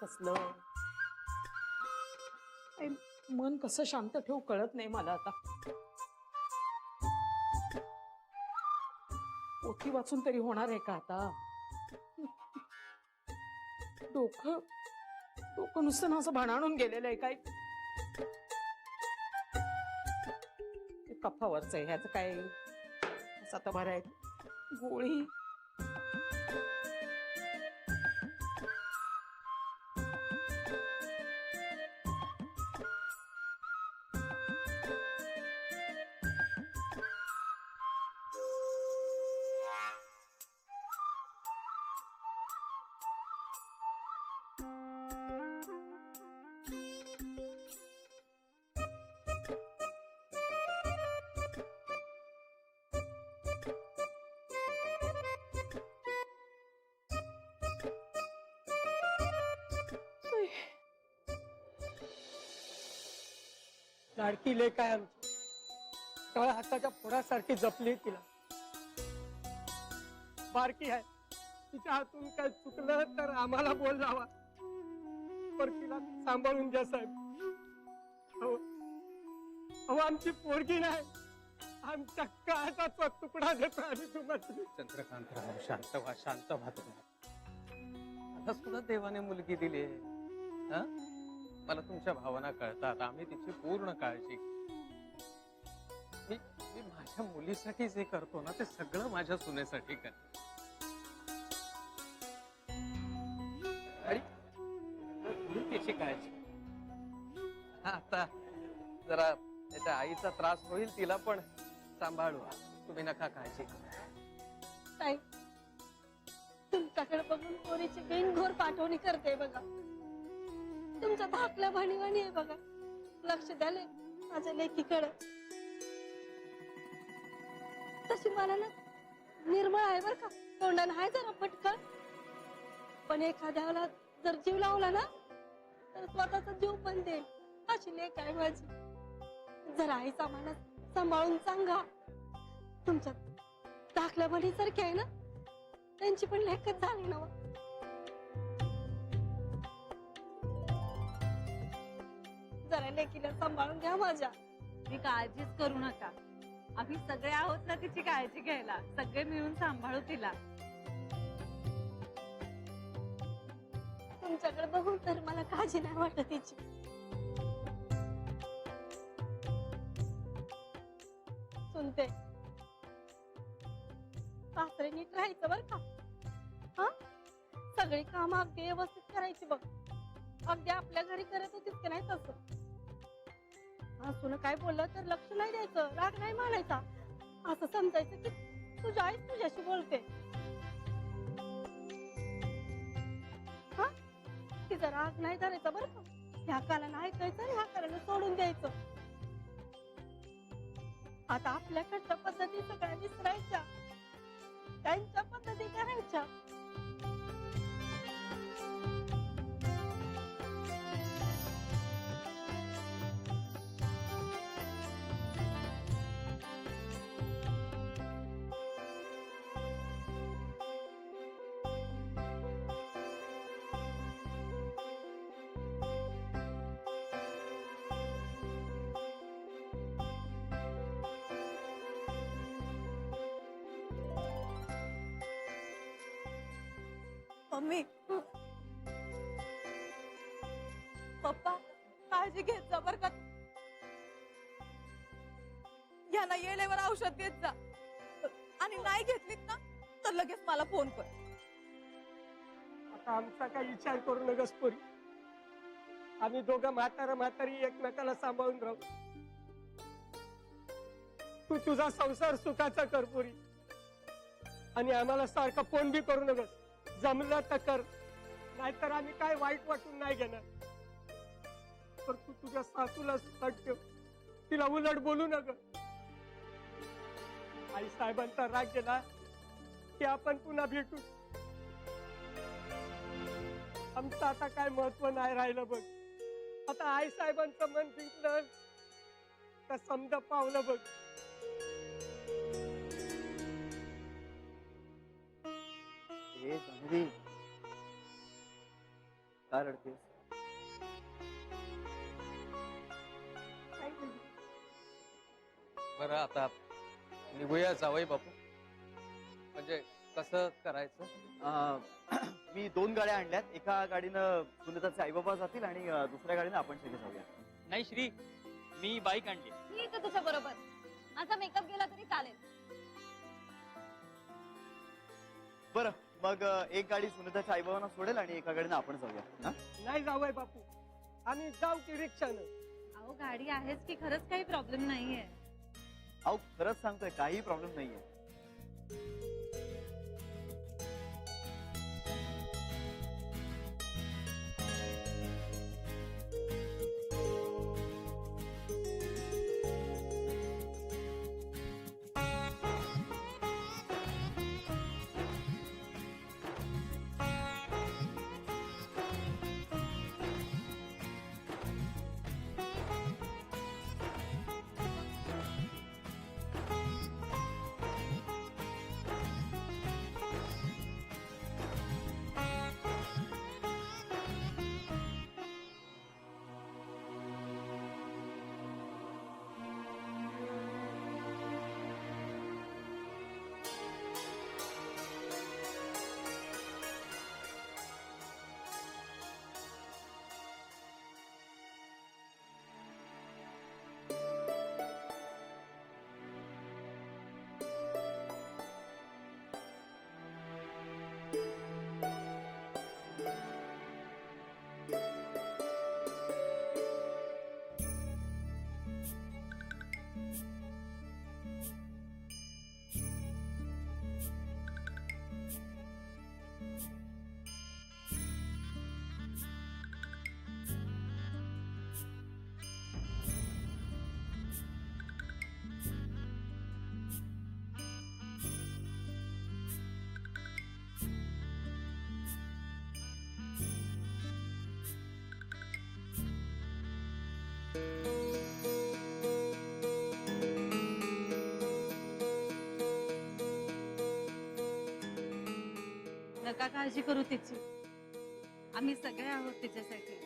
कसलं आई, मन कसं शांत ठेवू कळत नाही मला आता. पोथी वाचून तरी होणार आहे का आता? डोकं डोकं नुसतं ना असं भाणाणून गेलेलं आहे काय. कफावरच आहे ह्याचं काय असं आता बरं आहे. गोळी लाडकी लेक आहे आमची. तळा हाताच्या फोडासारखी जपली तिला. बारकी आहे, तिच्या हातून काय चुकलं तर आम्हाला बोल लावा. पण तिला सांभाळून घ्या साहेब. अहो अहो, आमची पोरगी नाही, आमच्या काळाचा तुकडा देतो आम्ही तुम्हाला. चंद्रकांतराव शांत व्हा, शांत व्हा तुम्ही. मला सुद्धा देवाने मुलगी दिली आहे. मला तुमच्या भावना कळतात. आम्ही तिची पूर्ण काळजी. मी माझ्या मुलीसाठी जे करतो ना ते सगळं माझ्या सुनेसाठी करतो. आणि तुम्ही तिची काळजी. आता जरा त्याच्या आईचा त्रास होईल, तिला पण सांभाळू. तुम्ही नका काळजी करू. ताई, तुमच्याकडे बघून पोरीची बिनघोर पाठवणी करते बघा. तुमच्या धाकल्या भाणीवाणी आहे बघा. लक्ष द्याले माझ्या लेकीकडे. तशी मला ना निर्मळ आहे बर का, तोंडानं आहे जरा पटकन. पण एखाद्याला जर जीव लावला ना तर स्वतःचा जीव पण देईल अशी लेक आहे माझी. जरा आईचा मानस सांभाळून सांगा. तुमच्या धाकल्या भाणीसारखी आहे ना, त्यांची पण लेकच झाली ना. जरा लेकीला सांभाळून घ्या माझ्या. ती काळजीच करू नका. आम्ही सगळे आहोत ना तिची काळजी घ्यायला. सगळे मिळून सांभाळू तिला. तुमच्याकडे बघून तर मला काळजी नाही वाटत तिची. सुनते, सासरे नीट राहायचं बर का. हा, सगळी कामं अगदी व्यवस्थित करायची बघ. अगदी आपल्या घरी करत होतीस की नाही तसं. सुन काय बोललं तर लक्ष नाही द्यायचं, राग नाही मानायचा. असं समजायचं की तुझ्या आईच तुझ्याशी बोलते. हा, तिचा राग नाही धरायचा बरं का. ह्या कानानं ऐकायचं आणि ह्या कानानं सोडून द्यायचं. आता आपल्याकडच्या पद्धती सगळ्या विसरायच्या, त्यांच्या पद्धती करायच्या. मम्मी, पप्पा काळजी घेत जा बर का. यांना येळेवर औषध देत जा. आणि नाही घेतलीत ना तर लगेच मला फोन कर. आता आमचा काही विचार करू नकस पोरी. आम्ही दोघं म्हातारी एकमेकाला सांभाळून राहू. तू तुझा संसार सुखाचा कर पोरी. आणि आम्हाला सारखा फोन बी करू नकस. जमलं तर कर, नाहीतर आम्ही काय वाईट वाटून नाही घेणार. पण तू तुझ्या सासूला सुखात ठेव, तिला उलट बोलू नका. आई साहेबांचा राग गेला की आपण पुन्हा भेटू. आमचं आता काय महत्व नाही राहिलं बघ. आता आई साहेबांचं मन जिंकलं का समजा पावलं बघ. काय रडतेस? बरं आता निघूया जावई बापू. म्हणजे कसं करायचं? मी 2 गाड्या आणल्यात. एका गाडीनं सुनीताचे आई बाबा जातील आणि दुसऱ्या गाडीनं आपण सगळे जाऊया. नाही श्री, मी बाईक आणली. मी येते तुझ्या बरोबर. माझा मेकअप गेला तरी चालेल. बरं मग एक गाडी सुनीताच्या आई बाबांना सोडेल आणि एका गाडीनं आपण जाऊया. हा? नाही जावय बापू, आम्ही जाऊ की रिक्षानं. अहो गाडी आहेच की, खरंच काही प्रॉब्लेम नाहीये. अहो खरंच सांगतोय, काही प्रॉब्लेम नाहीये. नका काळजी करू तिची, आम्ही सगळे आहोत तिच्यासाठी.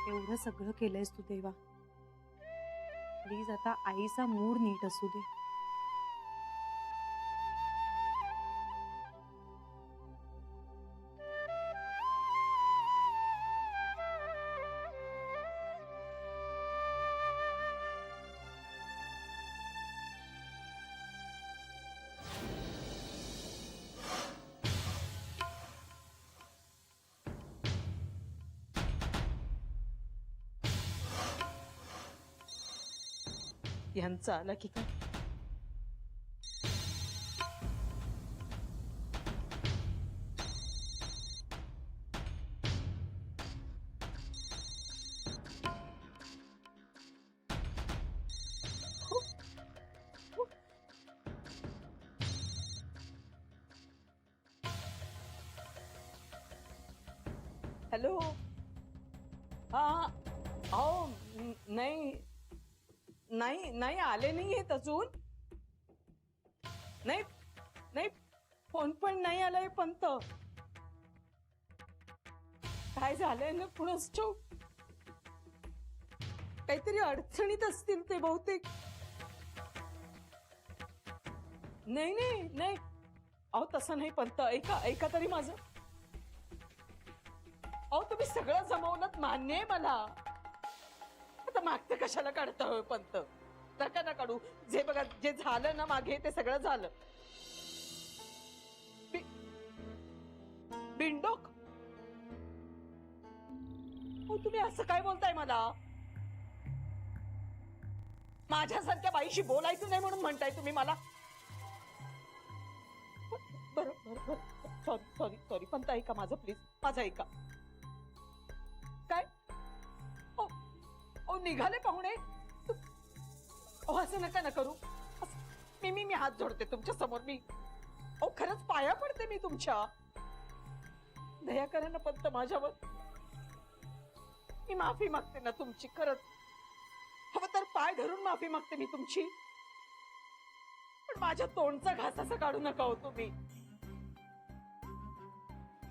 एवढं सगळं केलंयस तू देवा, प्लीज आता आईचा मूड नीट असू दे. यांचं आलं की काय? हॅलो. हा अहो नाही नाही नाही आले नाही आहेत अजून. नाही नाही फोन पण नाही आलाय पंत. काय झालंय ना कुणास ठाऊक. काहीतरी अडचणीत असतील ते बहुतेक. नाही नाही नाही अहो तसं नाही पंत. ऐका ऐका तरी माझं. अहो तुम्ही सगळं जमवलं मान्य आहे मला. आता मागचं कशाला काढता होय पंत. नका ना काढू. जे बघा जे झालं ना मागे ते सगळं झालं. बिंडोक. हो तुम्ही असं काय बोलताय मला. माझ्यासारख्या बाईशी बोलायचं नाही म्हणून म्हणताय तुम्ही मला. बरं बरं बरं सॉरी सॉरी सॉरी पण ऐका माझं प्लीज, माझं ऐका. काय ओ ओ निघाले पाहुणे? ओ असं नका ना करू. मी मी मी हात जोडते तुमच्या समोर. मी ओ खरंच पाया पडते मी तुमच्या. दया करा ना पंत माझ्यावर. मी माफी मागते ना तुमची, खरंच. हवं तर पाय धरून माफी मागते मी तुमची, पण माझ्या तोंडचा घास असा काढू नका हो तुम्ही.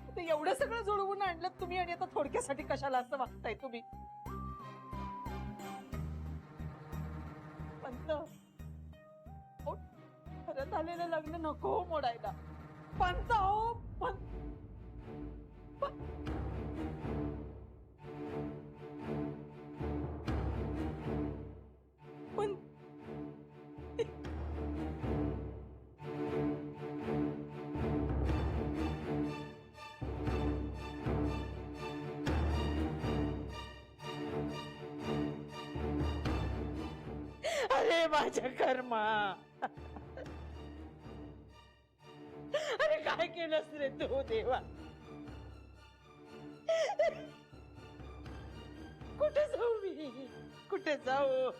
आता एवढं सगळं जुळवून आणलं तुम्ही आणि आता थोडक्यासाठी कशाला असं वागताय तुम्ही? पंत ओ, परत आलेलं लग्न नको हो मोडायला. पंत हो पंत. पण अरे माझ्या कर्मा, अरे काय केलंस रे तू देवा? कुठे जाऊ मी, कुठे जाऊ?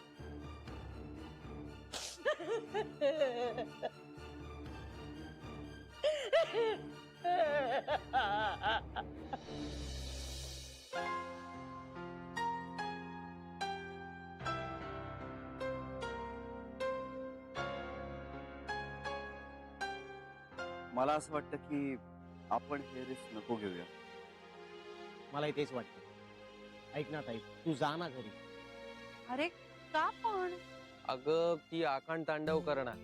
मला असं वाटतं की आपण हे रिस्क नको घेऊया. मलाही तेच वाटतं. ऐक ना ताई, तू जा ना घरी. अरे का पण? अगं ती आकांड तांडव करणार.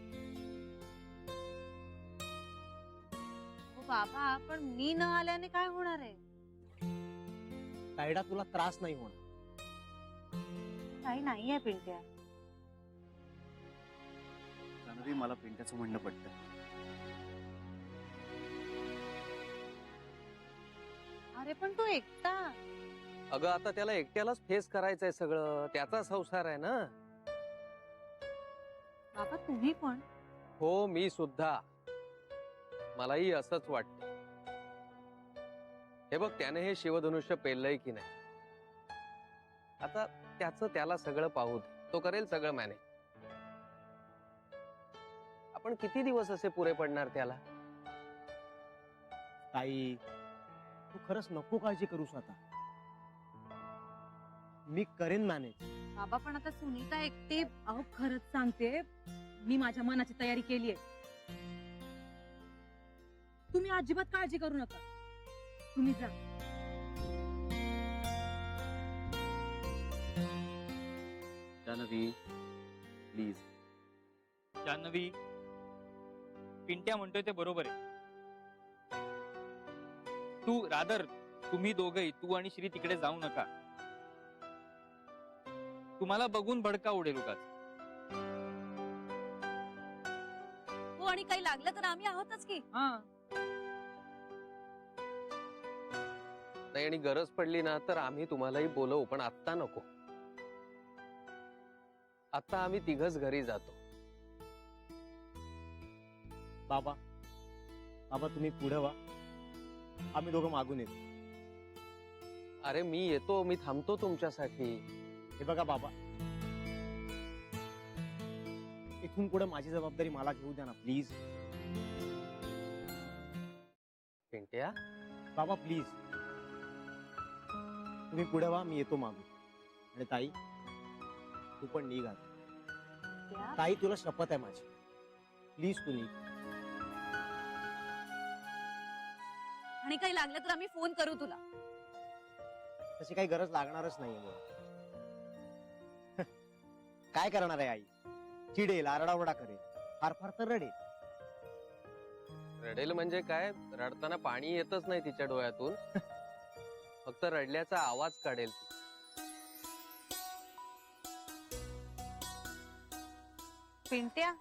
हो बाबा, पण मी न आल्याने काय होणार आहे? तायडा तुला त्रास नाही होणार. काही नाहीये पिंट्या. जान्हवी, मला पिंट्याचं म्हणणं पडतं. अरे पण तू एकटा. अगं आता त्याला एकट्यालाच फेस करायचंय सगळं. त्याचा संसार आहे ना. बाबा तुम्ही पण. हो मी सुद्धा. मलाही असंच वाटत. हे बघ, त्याने हे शिवधनुष्य पेललंय की नाही, आता त्याचं त्याला सगळं पाहू दे. तो करेल सगळं मॅनेज. आपण किती दिवस असे पुरे पडणार त्याला? ताई, तू खरंच नको काळजी करूस आता. मी करेन मॅनेज. बाबा पण आता सुनीता एकटे. अहो खरंच सांगते, मी माझ्या मनाची तयारी केलीये. तुम्ही अजिबात काळजी करू नका. तुम्ही जा. जान्हवी प्लीज. जान्हवी, पिंट्या म्हणतोय ते बरोबर आहे. तू रादर, तुम्ही दोघही, तू आणि श्री तिकडे जाऊ नका. तुम्हाला बघून भडका उडेल उगाच. हो, आणि काही लागलं तर आम्ही आहोतच की. नाही, आणि गरज पडली ना तर आम्ही तुम्हालाही बोलवू, पण आत्ता नको. आता आम्ही तिघच घरी जातो. बाबा, बाबा तुम्ही पुढे व्हा, आम्ही दोघं मागून येतो. अरे मी येतो, मी थांबतो तुमच्यासाठी. हे बघा बाबा, इथून पुढे माझी जबाबदारी मला घेऊ द्या ना प्लीज. पिंट्या, बाबा प्लीज, तुम्ही पुढे व्हा, मी येतो मागून. आणि ताई, तू पण निघा. ताई, तुला शपथ आहे माझी, प्लीज तू निघ. आणि काही लागलं तर आम्ही फोन करू तुला. तशी काही गरज लागणारच नाहीये मला. काय करणार आहे आई? चिडेल, आरडाओरडा करेल, फार फार तर रडेल. रडेल म्हणजे काय? रडताना पाणी येतच नाही तिच्या डोळ्यातून. फक्त रडल्याचा आवाज काढेल ती. पिंट्या,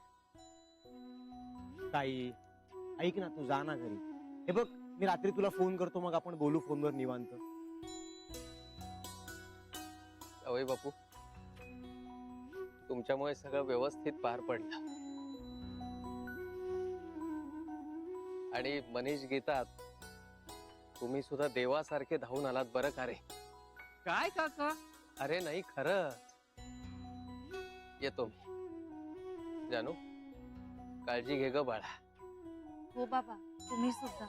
ताई ऐक ना, तू जा ना घरी. हे बघ, मी रात्री तुला फोन करतो, मग आपण बोलू फोनवर निवांत. अवय बापू, तुमच्यामुळे सगळं व्यवस्थित पार पडलं. आणि मनीष गीतात तुम्ही सुद्धा देवासारखे धावून आलात बरं का रे. काय काका? अरे नाही खरंच. येतो मी. जानू काळजी घे ग बाळा. हो बाबा, तुम्ही सुद्धा.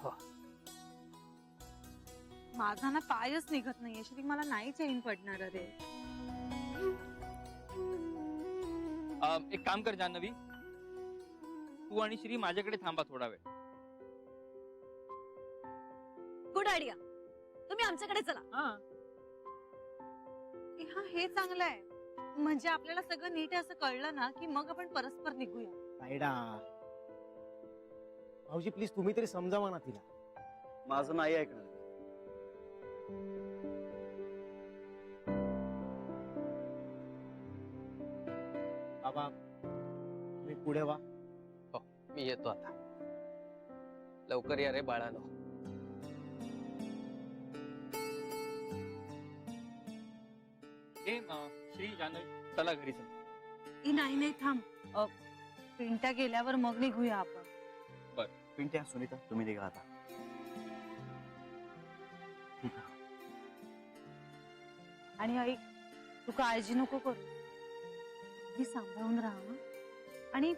हो. माझा ना पायच निघत नाहीये श्री, मला नाही चैन पडणार रे. एक काम कर जान्हवी, तू आणि श्री माझ्याकडे थांबा थोडा वेळ. Good idea. तुम्ही आमच्याकडे चला. हा, हे चांगलं आहे. म्हणजे आपल्याला सगळं नीट असं कळलं ना की मग आपण परस्पर निघूया. साईडा. भाऊजी प्लीज तुम्ही तरी समजावा ना तिला. माझं नाही ऐकणार. बाबा तुम्ही पुढे वा. मी येतो आता. लवकर या रे बाळानो. श्री जान्हवी चला घरी चला. नाही नाही थांब. पिंट्या गेल्यावर मग निघूया आपण. पिंट्या सुनीता तुम्ही निघा आता. ठीक आहे. आणि आई तू काळजी नको करू. मी सांभाळून राहा हं? आणि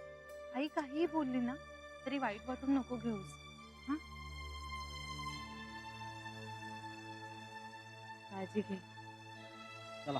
आई काही बोलली ना तरी वाईट वाटून नको घेऊस. हा, काळजी घे. चला.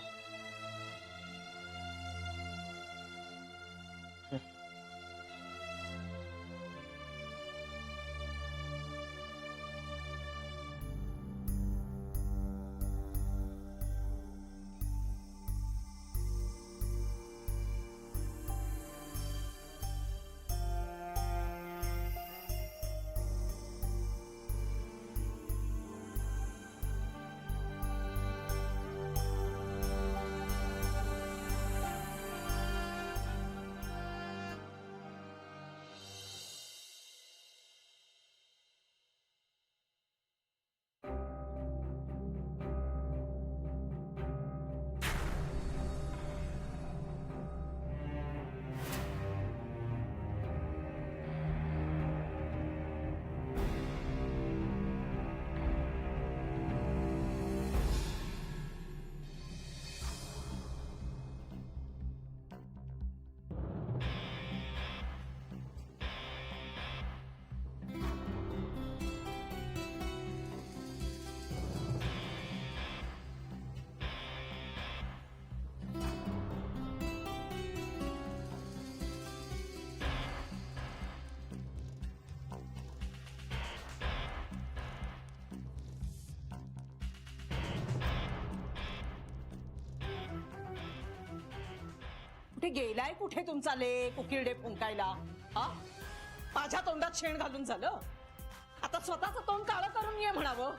कुठे गेलाय कुठे तुमचा लेक उकिरडे फुंकायला? हा, माझ्या तोंडात शेण घालून झालं. आता स्वतःच तोंड काळं करून ये म्हणावं.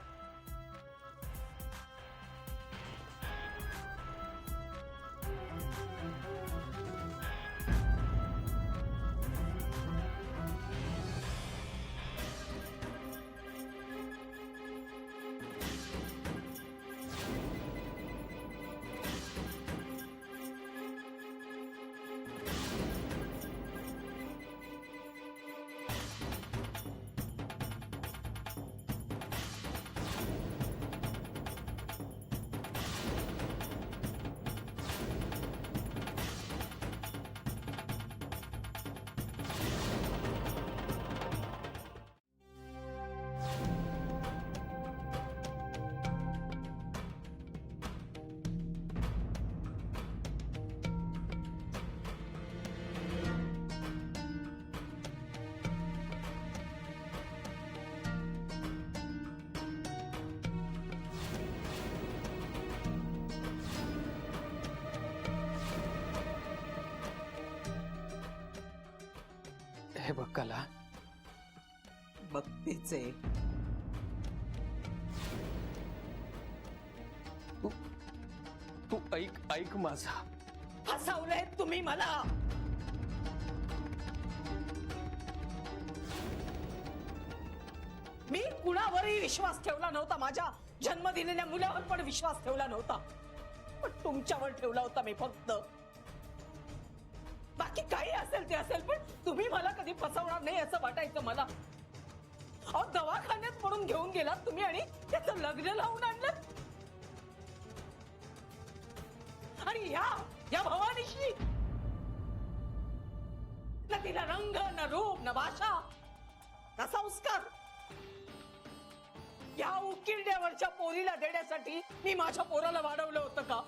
हे बघ कला, बघतेच आहे. तू ऐक माझा. फसवलंय तुम्ही मला. मी कुणावरही विश्वास ठेवला नव्हता. माझ्या जन्म दिलेल्या मुलावर पण विश्वास ठेवला नव्हता. पण तुमच्यावर ठेवला होता मी फक्त. बाकी काही असेल ते असेल, पण तुम्ही मला कधी फसवणार नाही असं वाटायचं मला. अहो, दवाखान्यात म्हणून घेऊन गेलात तुम्ही आणि त्याचं लग्न लावून आणलं. आणि या भवानीशी ना तिला रंग, न रूप, न भाषा, न संस्कार. या उकिरड्यावरच्या पोरीला देण्यासाठी मी माझ्या पोराला वाढवलं होतं का?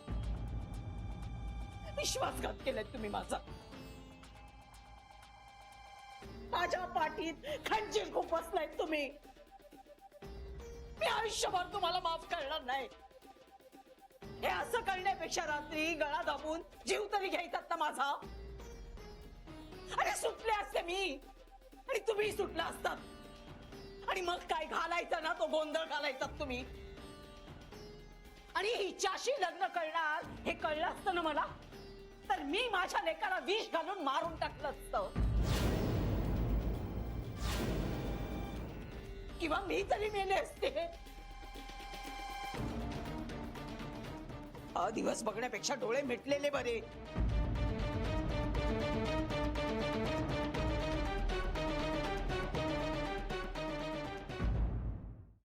विश्वासघात केलाय तुम्ही माझा. माझ्या पाठीत खंजीर खुपसलाय तुम्ही. मी आयुष्यभर तुम्हाला माफ करणार नाही. हे असं करण्यापेक्षा रात्री गळा दाबून जीव तरी घ्यायचात ना माझा. अरे सुटले असते मी आणि तुम्ही सुटला असतात. आणि मग काय घालायचा ना तो गोंधळ घालायचात तुम्ही. आणि हिच्याशी लग्न करणार हे कळलं असतं ना मला, तर मी माझ्या लेकाला विष घालून मारून टाकलं असतं. किंवा मी तरी मेले असते. दिवस बघण्यापेक्षा डोळे मिटलेले बरे.